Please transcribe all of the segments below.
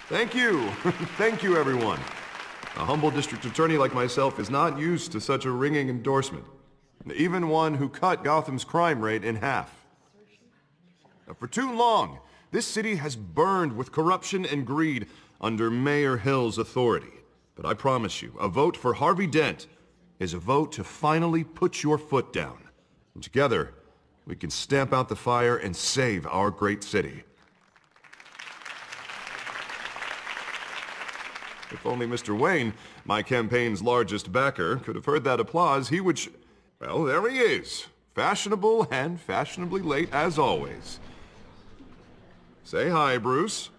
Thank you. Thank you, everyone. A humble district attorney like myself is not used to such a ringing endorsement. Even one who cut Gotham's crime rate in half. For too long, this city has burned with corruption and greed under Mayor Hill's authority. But I promise you, a vote for Harvey Dent is a vote to finally put your foot down. And together, we can stamp out the fire and save our great city. If only Mr. Wayne, my campaign's largest backer, could have heard that applause, he would well, there he is. Fashionable and fashionably late as always. Say hi, Bruce.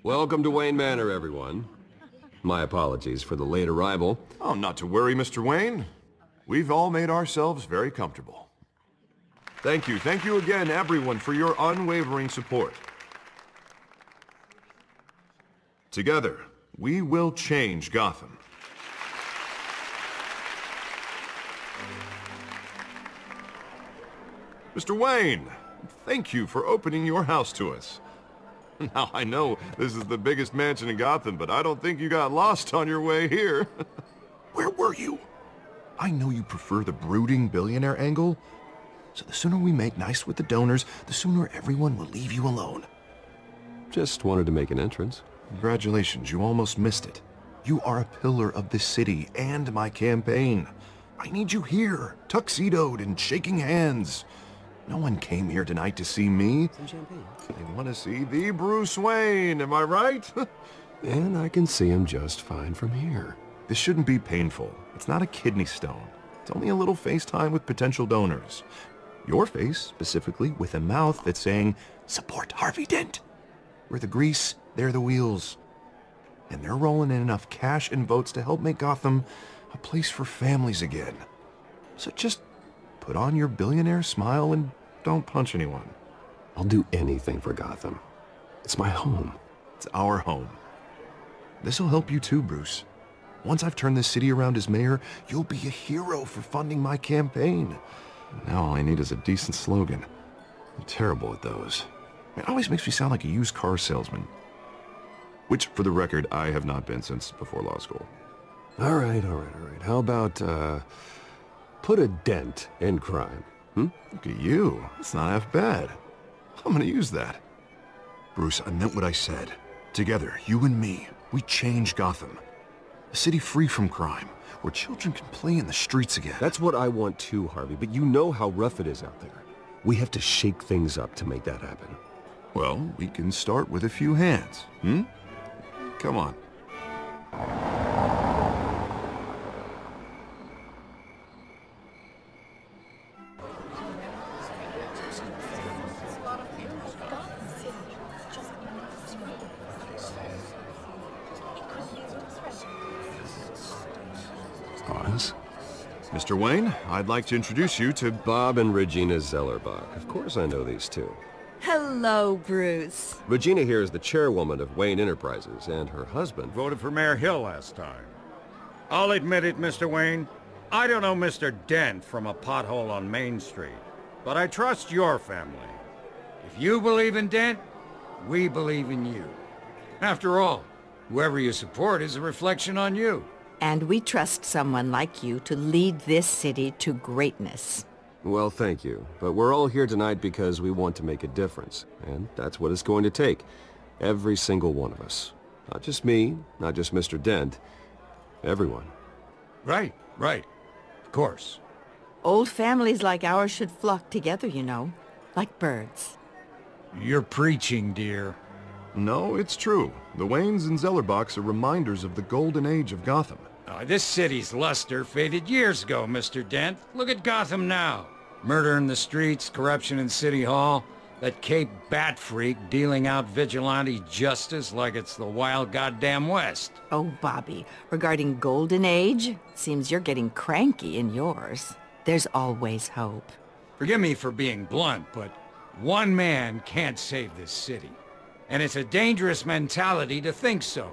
Welcome to Wayne Manor, everyone. My apologies for the late arrival. Oh, not to worry, Mr. Wayne. We've all made ourselves very comfortable. Thank you again, everyone, for your unwavering support. Together, we will change Gotham. Mr. Wayne, thank you for opening your house to us. Now, I know this is the biggest mansion in Gotham, but I don't think you got lost on your way here. Where were you? I know you prefer the brooding billionaire angle, so the sooner we make nice with the donors, the sooner everyone will leave you alone. Just wanted to make an entrance. Congratulations, you almost missed it. You are a pillar of this city and my campaign. I need you here, tuxedoed and shaking hands. No one came here tonight to see me. Some champagne. They want to see the Bruce Wayne, am I right? And I can see him just fine from here. This shouldn't be painful. It's not a kidney stone. It's only a little FaceTime with potential donors. Your face, specifically, with a mouth that's saying, support Harvey Dent. We're the grease, they're the wheels. And they're rolling in enough cash and votes to help make Gotham a place for families again. So just put on your billionaire smile and don't punch anyone. I'll do anything for Gotham. It's my home. It's our home. This'll help you too, Bruce. Once I've turned this city around as mayor, you'll be a hero for funding my campaign. Now all I need is a decent slogan. I'm terrible at those. It always makes me sound like a used car salesman. Which, for the record, I have not been since before law school. All right. How about, put a dent in crime? Look at you. It's not half bad. I'm gonna use that. Bruce, I meant what I said. Together, you and me, we change Gotham. A city free from crime, where children can play in the streets again. That's what I want too, Harvey, but you know how rough it is out there. We have to shake things up to make that happen. Well, we can start with a few hands, Come on. Pause. Mr. Wayne, I'd like to introduce you to Bob and Regina Zellerbach. Of course I know these two. Hello, Bruce. Regina here is the chairwoman of Wayne Enterprises, and her husband... Voted for Mayor Hill last time. I'll admit it, Mr. Wayne. I don't know Mr. Dent from a pothole on Main Street, but I trust your family. If you believe in Dent, we believe in you. After all, whoever you support is a reflection on you. And we trust someone like you to lead this city to greatness. Well, thank you. But we're all here tonight because we want to make a difference. And that's what it's going to take. Every single one of us. Not just me, not just Mr. Dent. Everyone. Right. Of course. Old families like ours should flock together, you know. Like birds. You're preaching, dear. No, it's true. The Waynes and Zellerbachs are reminders of the golden age of Gotham. This city's luster faded years ago, Mr. Dent. Look at Gotham now. Murder in the streets, corruption in City Hall, that Cape Bat freak dealing out vigilante justice like it's the wild goddamn West. Oh, Bobby, regarding Golden Age, seems you're getting cranky in yours. There's always hope. Forgive me for being blunt, but one man can't save this city. And it's a dangerous mentality to think so.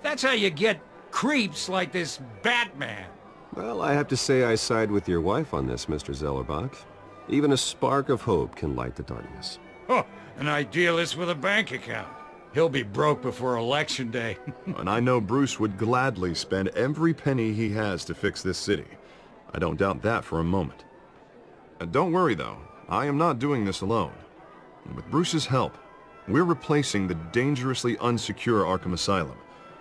That's how you get creeps like this Batman. Well, I have to say I side with your wife on this, Mr. Zellerbach. Even a spark of hope can light the darkness. An idealist with a bank account. He'll be broke before Election Day. And I know Bruce would gladly spend every penny he has to fix this city. I don't doubt that for a moment. Don't worry, though. I am not doing this alone. And with Bruce's help, we're replacing the dangerously unsecure Arkham Asylum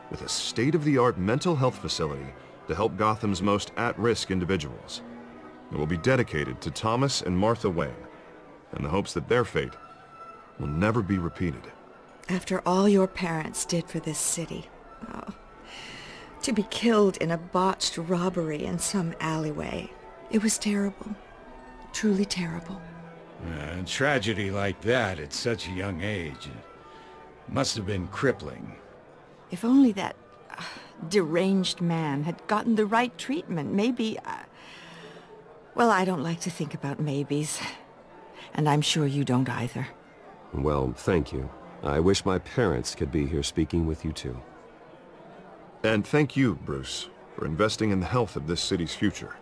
with a state-of-the-art mental health facility to help Gotham's most at-risk individuals. It will be dedicated to Thomas and Martha Wayne, in the hopes that their fate will never be repeated. After all your parents did for this city, oh, to be killed in a botched robbery in some alleyway, it was terrible. Truly terrible. A tragedy like that at such a young age must have been crippling. If only that deranged man had gotten the right treatment, maybe... Well, I don't like to think about maybes. And I'm sure you don't either. Well, thank you. I wish my parents could be here speaking with you too. And thank you, Bruce, for investing in the health of this city's future.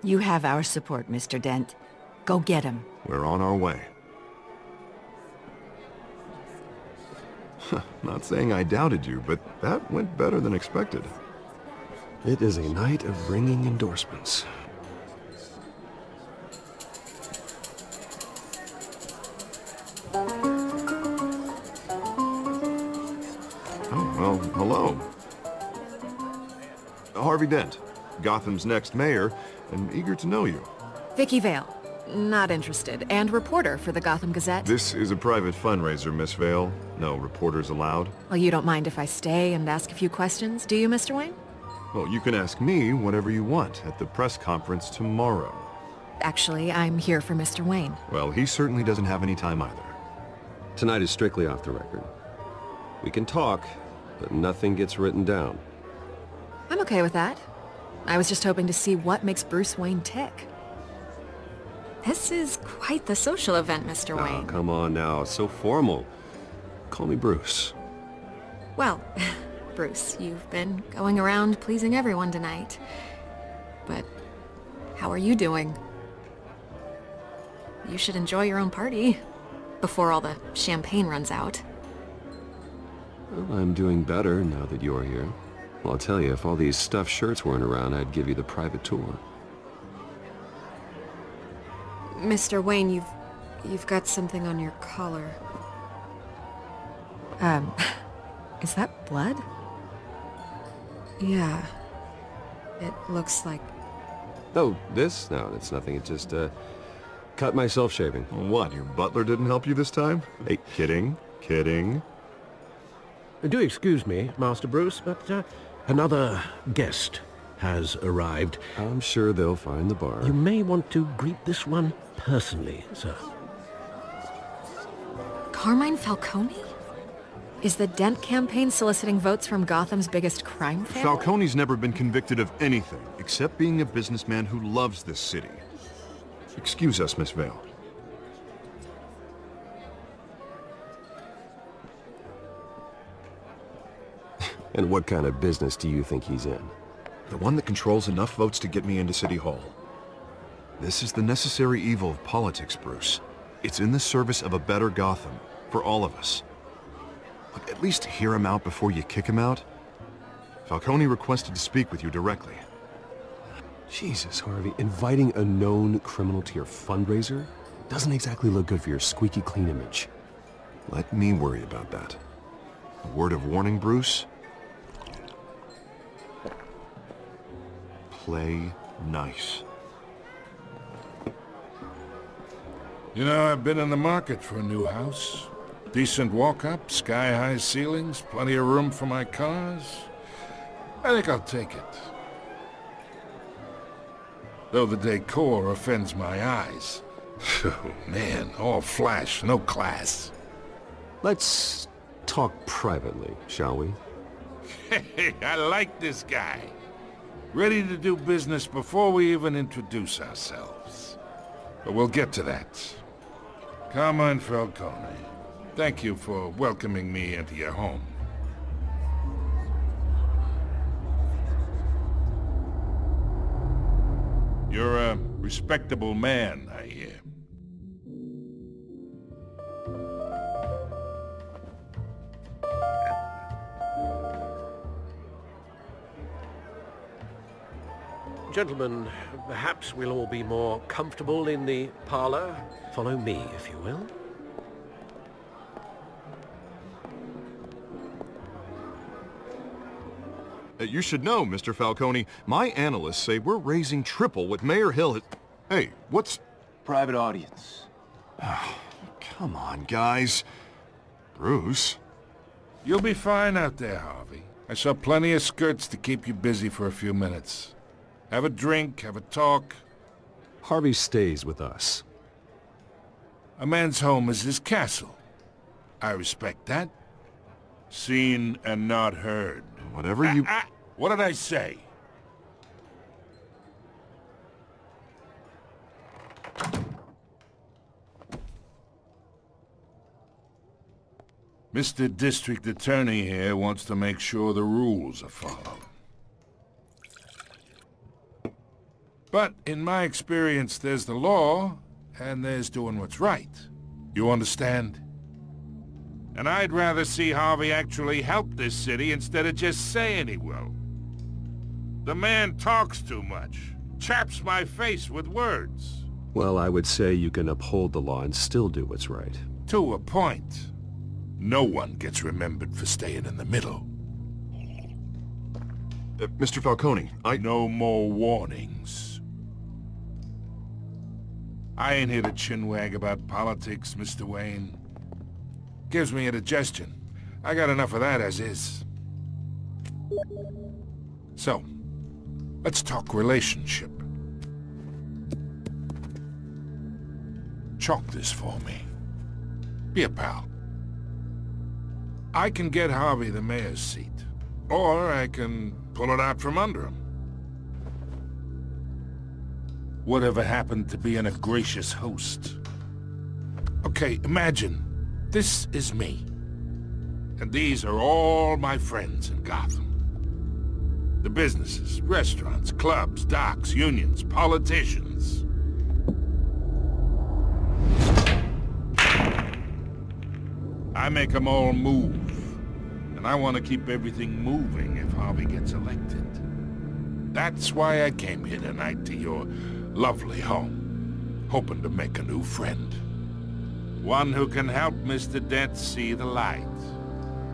You have our support, Mr. Dent. Go get him. We're on our way. Not saying I doubted you, but that went better than expected. It is a night of ringing endorsements. Oh, well, hello. Harvey Dent, Gotham's next mayor, and eager to know you. Vicky Vale. Not interested. And reporter for the Gotham Gazette. This is a private fundraiser, Miss Vale. No reporters allowed. Well, you don't mind if I stay and ask a few questions, do you, Mr. Wayne? Well, you can ask me whatever you want at the press conference tomorrow. Actually, I'm here for Mr. Wayne. Well, he certainly doesn't have any time either. Tonight is strictly off the record. We can talk, but nothing gets written down. I'm okay with that. I was just hoping to see what makes Bruce Wayne tick. This is quite the social event, Mr. Oh, Wayne. come on now. It's so formal. Call me Bruce. Well, Bruce, you've been going around pleasing everyone tonight. But how are you doing? You should enjoy your own party before all the champagne runs out. Well, I'm doing better now that you're here. Well, I'll tell you, if all these stuffed shirts weren't around, I'd give you the private tour. Mr. Wayne, you've got something on your collar. Is that blood? Yeah. It looks like... Oh, this? No, it's nothing. It just, cut myself shaving. What, your butler didn't help you this time? Hey, kidding, kidding. Do excuse me, Master Bruce, but another guest has arrived. I'm sure they'll find the bar. You may want to greet this one personally, sir. Carmine Falcone? Is the Dent campaign soliciting votes from Gotham's biggest crime family? Falcone's never been convicted of anything, except being a businessman who loves this city. Excuse us, Miss Vale. And what kind of business do you think he's in? The one that controls enough votes to get me into City Hall. This is the necessary evil of politics, Bruce. It's in the service of a better Gotham, for all of us. Look, at least hear him out before you kick him out. Falcone requested to speak with you directly. Jesus, Harvey, inviting a known criminal to your fundraiser doesn't exactly look good for your squeaky clean image. Let me worry about that. A word of warning, Bruce? Play nice. You know, I've been in the market for a new house. Decent walk-up, sky-high ceilings, plenty of room for my cars. I think I'll take it. Though the decor offends my eyes. Oh, man, all flash, no class. Let's talk privately, shall we? Hey, I like this guy. Ready to do business before we even introduce ourselves. But we'll get to that. Carmine Falcone, thank you for welcoming me into your home. You're a respectable man, I hear. Gentlemen, perhaps we'll all be more comfortable in the parlor. Follow me, if you will. You should know, Mr. Falcone, my analysts say we're raising triple what Mayor Hill has... Hey, what's... Private audience. Come on, guys. Bruce? You'll be fine out there, Harvey. I saw plenty of skirts to keep you busy for a few minutes. Have a drink, have a talk. Harvey stays with us. A man's home is his castle. I respect that. Seen and not heard. Whatever you... What did I say? Mr. District Attorney here wants to make sure the rules are followed. But in my experience, there's the law, and there's doing what's right. You understand? And I'd rather see Harvey actually help this city instead of just saying he will. The man talks too much. Chaps my face with words. Well, I would say you can uphold the law and still do what's right. To a point. No one gets remembered for staying in the middle. Mr. Falcone, No more warnings. I ain't here to chinwag about politics, Mr. Wayne. Gives me indigestion. I got enough of that as is. So, let's talk relationship. Chalk this for me. Be a pal. I can get Harvey the mayor's seat, or I can pull it out from under him. Whatever happened to being a gracious host? Okay, imagine, this is me. And these are all my friends in Gotham. The businesses, restaurants, clubs, docks, unions, politicians. I make them all move. And I want to keep everything moving if Harvey gets elected. That's why I came here tonight to your lovely home, hoping to make a new friend. One who can help Mr. Dent see the light,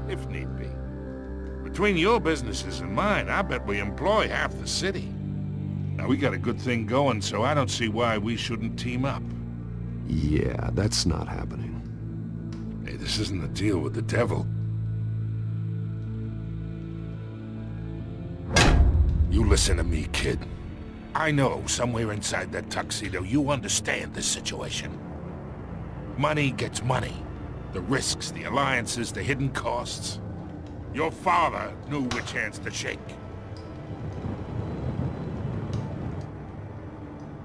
if need be. Between your businesses and mine, I bet we employ half the city. Now, we got a good thing going, so I don't see why we shouldn't team up. Yeah, that's not happening. Hey, this isn't a deal with the devil. You listen to me, kid. I know somewhere inside that tuxedo you understand this situation. Money gets money. The risks, the alliances, the hidden costs. Your father knew which hands to shake.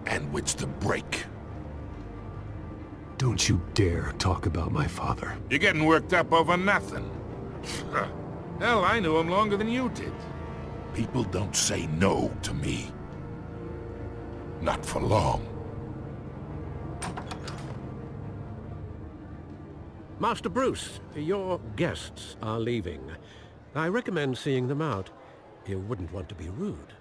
And which to break. Don't you dare talk about my father. You're getting worked up over nothing. Hell, I knew him longer than you did. People don't say no to me. Not for long. Master Bruce, your guests are leaving. I recommend seeing them out. You wouldn't want to be rude.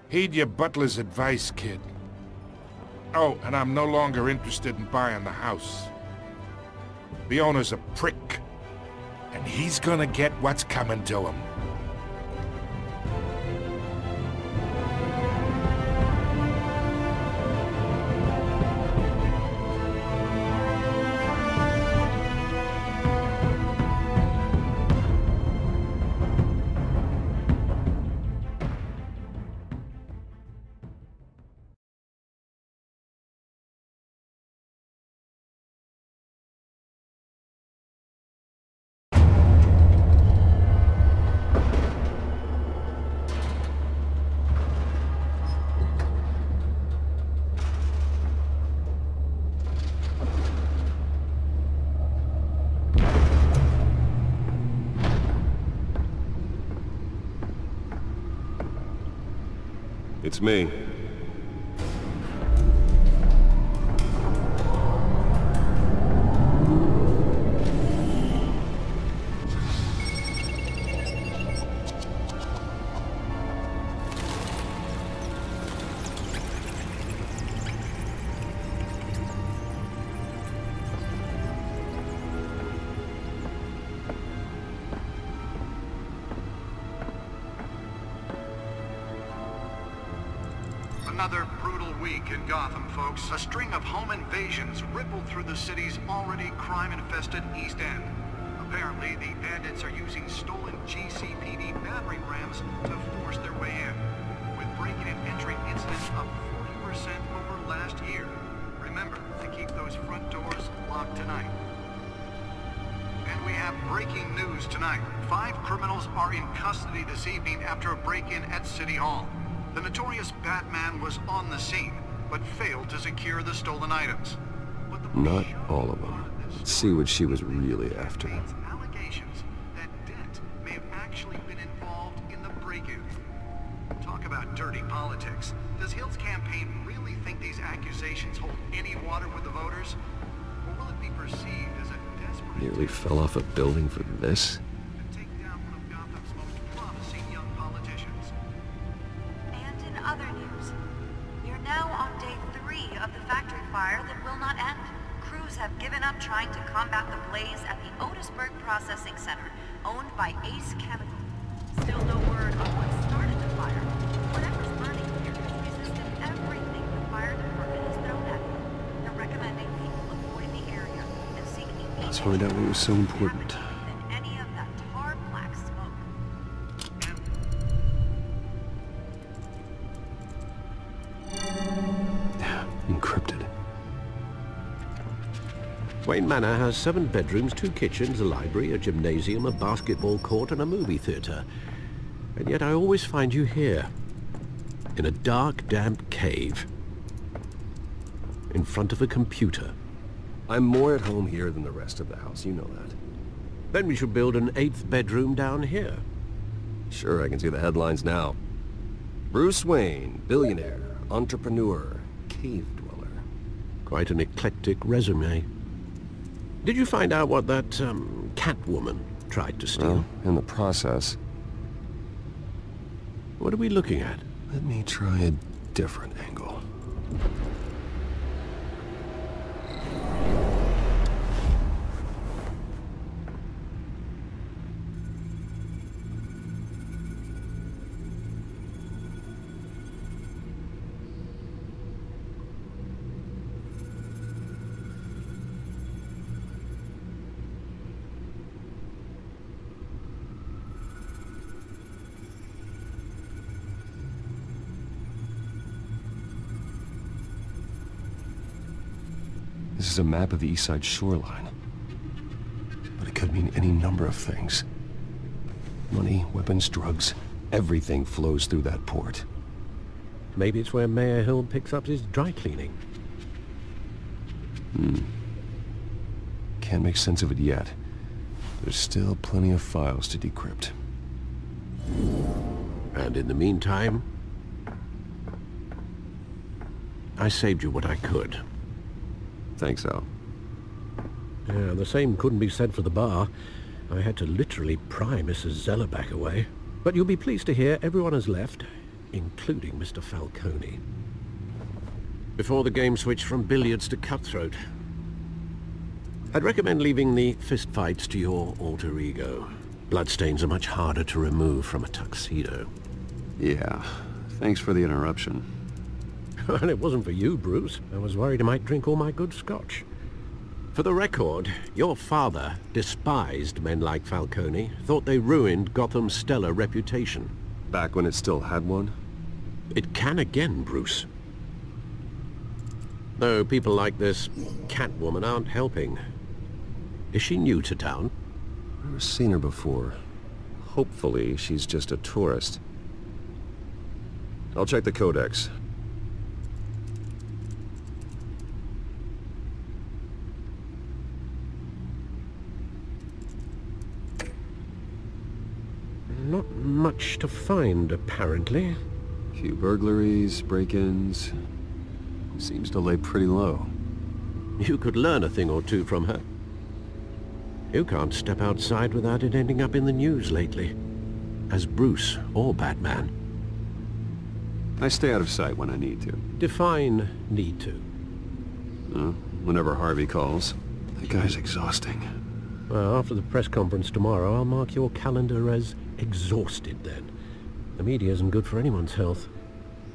Heed your butler's advice, kid. Oh, and I'm no longer interested in buying the house. The owner's a prick, and he's gonna get what's coming to him. It's me. Another brutal week in Gotham, folks. A string of home invasions rippled through the city's already crime-infested East End. Apparently, the bandits are using stolen GCPD battering rams to force their way in, with breaking and entering incidents up 40% over last year. Remember to keep those front doors locked tonight. And we have breaking news tonight. 5 criminals are in custody this evening after a break-in at City Hall. The notorious Batman was on the scene, but failed to secure the stolen items. Not all of them. Let's see what she was really after. Allegations that Dent may have actually been involved in the break-in. Talk about dirty politics. Does Hill's campaign really think these accusations hold any water with the voters? Or will it be perceived as a desperate... Nearly fell off a building for this? ...to take down one of Gotham's most promising young politicians? And in other news, you're now on day 3 of the factory fire that will not end. Crews have given up trying to combat the blaze at the Otisburg Processing Center, owned by Ace Chemical. Still no word on what started the fire. Whatever's burning here has resisted everything the fire department has thrown at it. They're recommending people avoid the area and seek immediate... Let's find out what was so important. ...than any of that tar black smoke. Encrypted. Wayne Manor has 7 bedrooms, 2 kitchens, a library, a gymnasium, a basketball court, and a movie theater. And yet I always find you here, in a dark, damp cave, in front of a computer. I'm more at home here than the rest of the house, you know that. Then we should build an 8th bedroom down here. Sure, I can see the headlines now. Bruce Wayne, billionaire, entrepreneur, cave dweller. Quite an eclectic resume. Did you find out what that, Catwoman tried to steal? Well, in the process. What are we looking at? Let me try a different angle. This is a map of the East Side shoreline. But it could mean any number of things. Money, weapons, drugs, everything flows through that port. Maybe it's where Mayor Hill picks up his dry cleaning. Can't make sense of it yet. There's still plenty of files to decrypt. And in the meantime, I saved you what I could. Thanks, Al. Yeah, the same couldn't be said for the bar. I had to literally pry Mrs. Zeller back away. But you'll be pleased to hear everyone has left, including Mr. Falcone. Before the game switched from billiards to cutthroat. I'd recommend leaving the fistfights to your alter ego. Bloodstains are much harder to remove from a tuxedo. Yeah, thanks for the interruption. And it wasn't for you, Bruce. I was worried I might drink all my good scotch. For the record, your father despised men like Falcone, thought they ruined Gotham's stellar reputation. Back when it still had one? It can again, Bruce. Though people like this Catwoman aren't helping. Is she new to town? Never seen her before. Hopefully, she's just a tourist. I'll check the codex. Not much to find, apparently. Few burglaries, break-ins. Seems to lay pretty low. You could learn a thing or two from her. You can't step outside without it ending up in the news lately. As Bruce or Batman. I stay out of sight when I need to. Define need to. Whenever Harvey calls. That guy's exhausting. Well, after the press conference tomorrow, I'll mark your calendar as exhausted then. The media isn't good for anyone's health.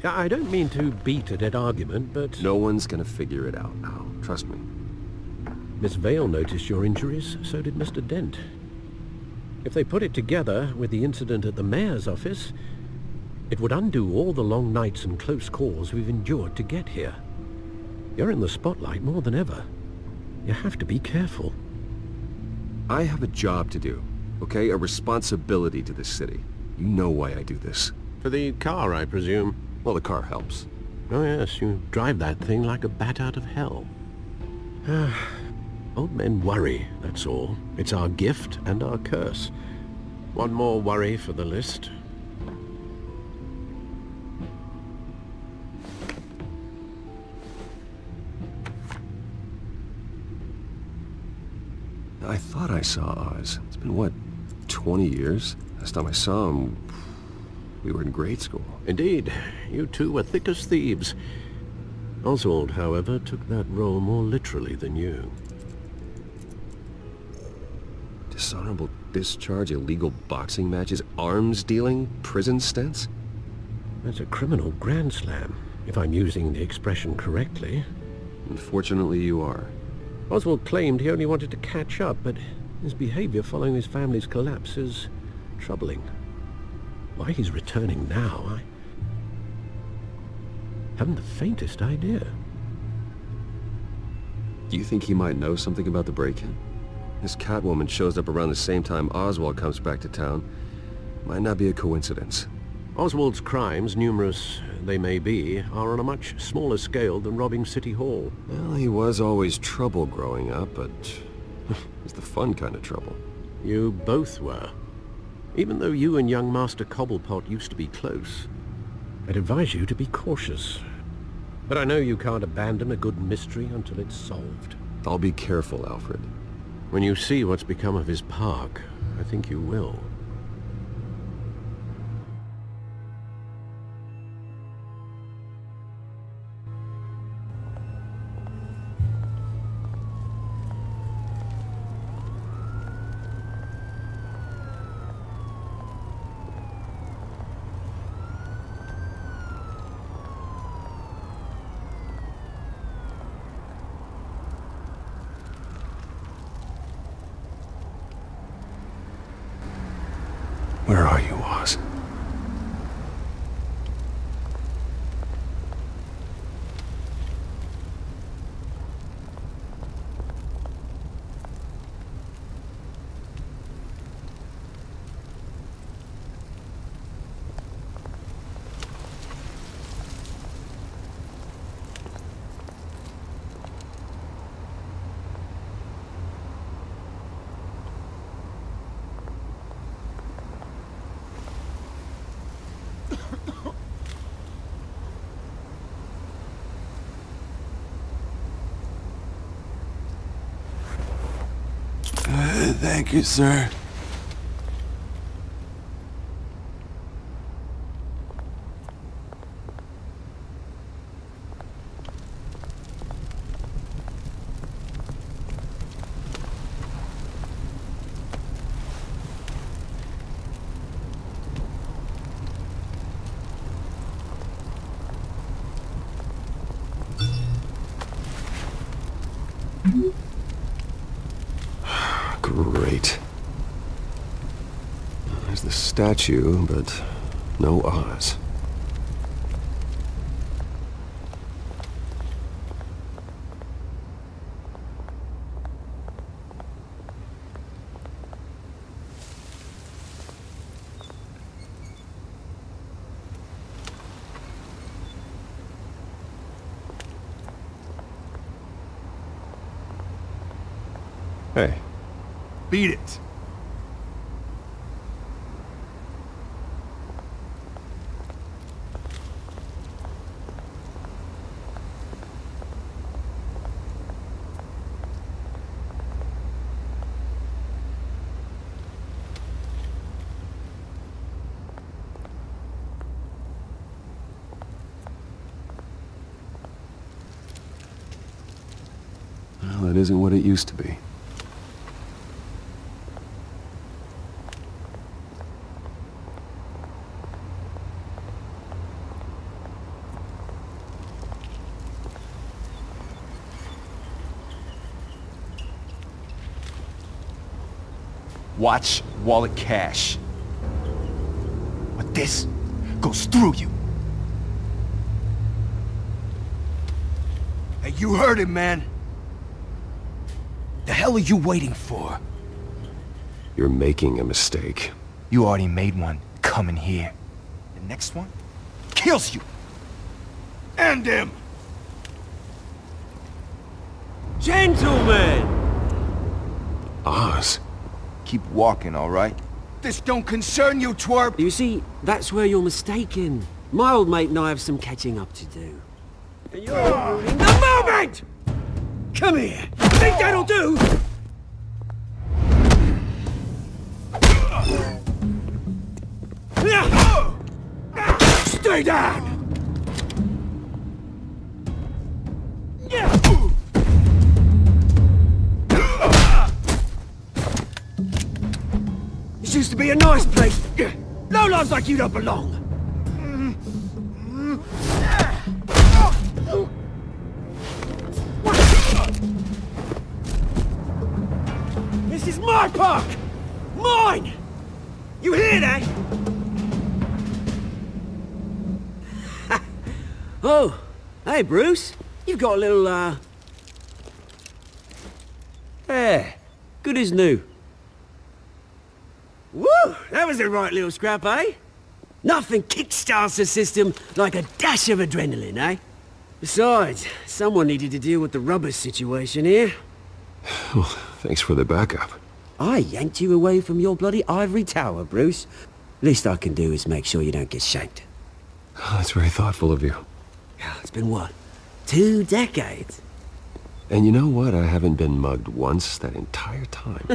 I don't mean to beat a dead argument, but... No one's gonna figure it out now. Trust me. Miss Vale noticed your injuries, so did Mr. Dent. If they put it together with the incident at the mayor's office, it would undo all the long nights and close calls we've endured to get here. You're in the spotlight more than ever. You have to be careful. I have a job to do, okay? A responsibility to this city. You know why I do this. For the car, I presume? Well, the car helps. Oh yes, you drive that thing like a bat out of hell. Old men worry, that's all. It's our gift and our curse. One more worry for the list. I thought I saw Oz. It's been, what, 20 years? Last time I saw him, we were in grade school. Indeed. You two were thick as thieves. Oswald, however, took that role more literally than you. Dishonorable discharge, illegal boxing matches, arms dealing, prison stints? That's a criminal grand slam, if I'm using the expression correctly. Unfortunately, you are. Oswald claimed he only wanted to catch up, but his behavior following his family's collapse is troubling. Why he's returning now, I haven't the faintest idea. Do you think he might know something about the break-in? This Catwoman shows up around the same time Oswald comes back to town. Might not be a coincidence. Oswald's crimes, numerous they may be, are on a much smaller scale than robbing City Hall. Well, he was always trouble growing up, but it's the fun kind of trouble. You both were. Even though you and young Master Cobblepot used to be close, I'd advise you to be cautious. But I know you can't abandon a good mystery until it's solved. I'll be careful, Alfred. When you see what's become of his park, I think you will. Where are you, Oz? Thank you, sir. Great. There's the statue, but no Oz. Hey. Beat it. Well, it isn't what it used to be. Watch wallet cash. But this goes through you. Hey, you heard him, man. The hell are you waiting for? You're making a mistake. You already made one coming here. The next one kills you. And him. Gentlemen! Oz. Keep walking, all right? This don't concern you, twerp! You see, that's where you're mistaken. My old mate and I have some catching up to do. And you're ruining the moment! Come here! Think that'll do? Stay down! This used to be a nice place. Lowlifes like you don't belong. This is my park! Mine! You hear that? Oh, hey Bruce. You've got a little, Yeah, good as new. Woo! That was a right little scrap, eh? Nothing kickstarts the system like a dash of adrenaline, eh? Besides, someone needed to deal with the rubber situation here. Well, thanks for the backup. I yanked you away from your bloody ivory tower, Bruce. Least I can do is make sure you don't get shanked. Oh, that's very thoughtful of you. It's been what? 2 decades? And you know what? I haven't been mugged once that entire time.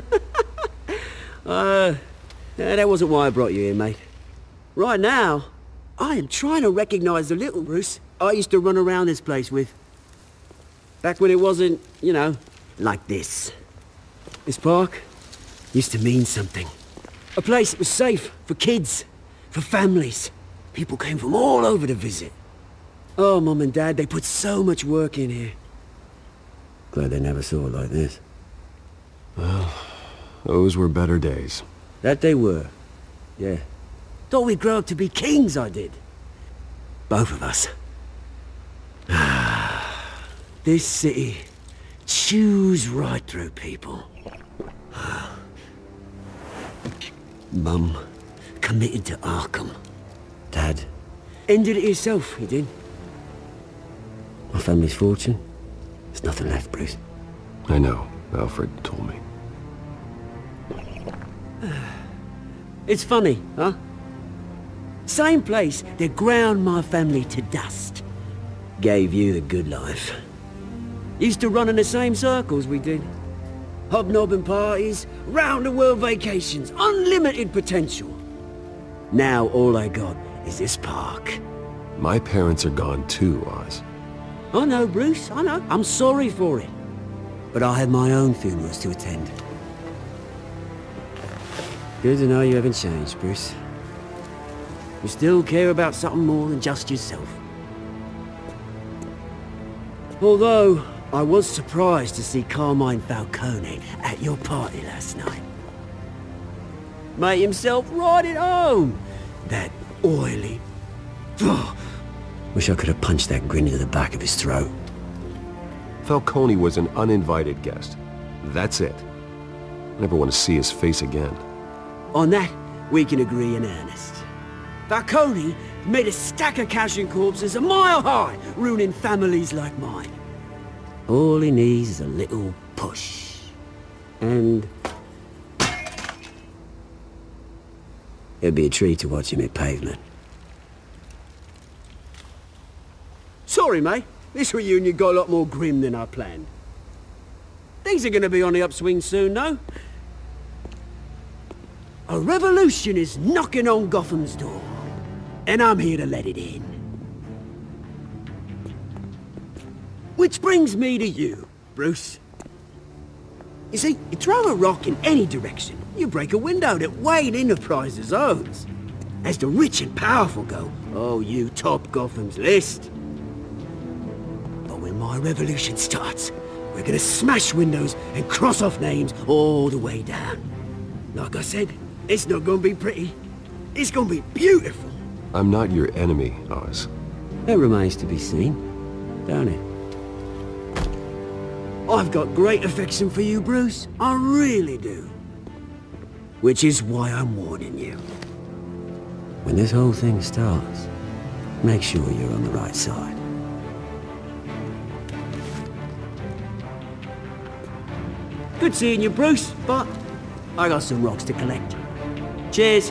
That wasn't why I brought you here, mate. Right now, I am trying to recognize the little Bruce I used to run around this place with. Back when it wasn't, you know, like this. This park used to mean something. A place that was safe for kids, for families. People came from all over to visit. Oh, Mum and Dad, they put so much work in here. Glad they never saw it like this. Well, those were better days. That they were. Yeah. Thought we'd grow up to be kings, I did. Both of us. This city chews right through people. Mum committed to Arkham. Dad ended it himself, he did. My family's fortune, there's nothing left, Bruce. I know. Alfred told me. It's funny, huh? Same place that ground my family to dust. Gave you the good life. Used to run in the same circles we did. Hobnobbing parties, round-the-world vacations, unlimited potential. Now all I got is this park. My parents are gone too, Oz. I know, Bruce, I know. I'm sorry for it. But I have my own funerals to attend. Good to know you haven't changed, Bruce. You still care about something more than just yourself. Although, I was surprised to see Carmine Falcone at your party last night. Made himself right at home. That oily... Wish I could have punched that grin into the back of his throat. Falcone was an uninvited guest. That's it. Never want to see his face again. On that, we can agree in earnest. Falcone made a stack of cash and corpses a mile high, ruining families like mine. All he needs is a little push. And... it'd be a treat to watch him hit pavement. Sorry, mate. This reunion got a lot more grim than I planned. Things are gonna be on the upswing soon, though. A revolution is knocking on Gotham's door. And I'm here to let it in. Which brings me to you, Bruce. You see, you throw a rock in any direction, you break a window that Wayne Enterprises owns. As the rich and powerful go, oh, you top Gotham's list. But when my revolution starts, we're gonna smash windows and cross off names all the way down. Like I said, it's not gonna be pretty. It's gonna be beautiful. I'm not your enemy, Oz. It remains to be seen, don't it? I've got great affection for you, Bruce. I really do. Which is why I'm warning you. When this whole thing starts, make sure you're on the right side. Good seeing you, Bruce, but I got some rocks to collect. Cheers.